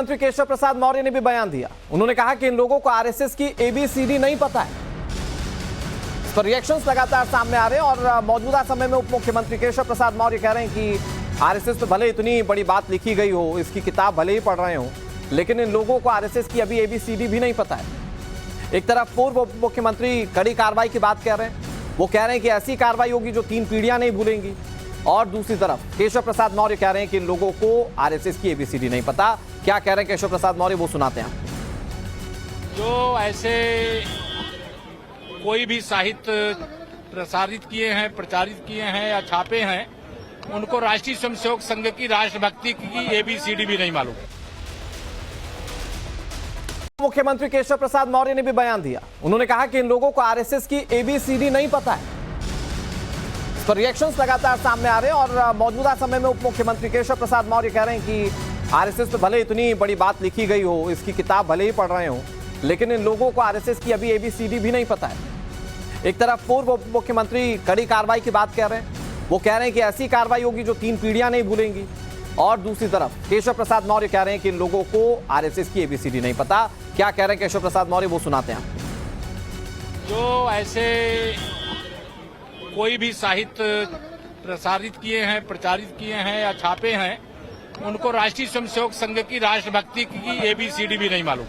मंत्री केशव प्रसाद मौर्य ने भी बयान दिया। उन्होंने कहा कि इन लोगों को आरएसएस की एबीसीडी नहीं पता है। इस पर रिएक्शंस लगातार सामने आ रहे हैं और मौजूदा समय में उप मुख्यमंत्री केशव प्रसाद मौर्य कह रहे हैं कि आरएसएस पे भले इतनी बड़ी बात लिखी गई हो, इसकी किताब भले ही पढ़ रहे हो, लेकिन इन लोगों को आरएसएस की अभी एबीसीडी भी नहीं पता है। एक तरफ पूर्व उप मुख्यमंत्री कड़ी कार्रवाई की बात कह रहे हैं, वो कह रहे हैं कि ऐसी कार्रवाई होगी जो 3 पीढ़ियां नहीं भूलेंगी, और दूसरी तरफ केशव प्रसाद मौर्य कह रहे हैं कि इन लोगों को आरएसएस की एबीसीडी नहीं पता। क्या कह रहे हैं केशव प्रसाद मौर्य, वो सुनाते हैं। जो ऐसे कोई भी साहित्य प्रसारित किए हैं, प्रचारित किए हैं या छापे हैं, उनको राष्ट्रीय स्वयंसेवक संघ की राष्ट्रभक्ति की एबीसीडी भी नहीं मालूम। मुख्यमंत्री केशव प्रसाद मौर्य ने भी बयान दिया। उन्होंने कहा कि इन लोगों को आरएसएस की एबीसीडी नहीं पता है। इस पर रिएक्शंस लगातार सामने आ रहे हैं और मौजूदा समय में उप मुख्यमंत्री केशव प्रसाद मौर्य कह रहे हैं कि आरएसएस पे भले इतनी बड़ी बात लिखी गई हो, इसकी किताब भले ही पढ़ रहे हो, लेकिन इन लोगों को आरएसएस की अभी एबीसीडी भी नहीं पता है। एक तरफ पूर्व उप मुख्यमंत्री कड़ी कार्रवाई की बात कह रहे हैं, वो कह रहे हैं कि ऐसी कार्रवाई होगी जो 3 पीढ़ियां नहीं भूलेंगी, और दूसरी तरफ केशव प्रसाद मौर्य कह रहे हैं कि इन लोगों को आरएसएस की एबीसीडी नहीं पता। क्या कह रहे हैं केशव प्रसाद मौर्य, वो सुनाते हैं। जो ऐसे कोई भी साहित्य प्रसारित किए हैं, प्रचारित किए हैं या छापे हैं, उनको राष्ट्रीय स्वयंसेवक संघ की राष्ट्रभक्ति की एबीसीडी भी नहीं मालूम।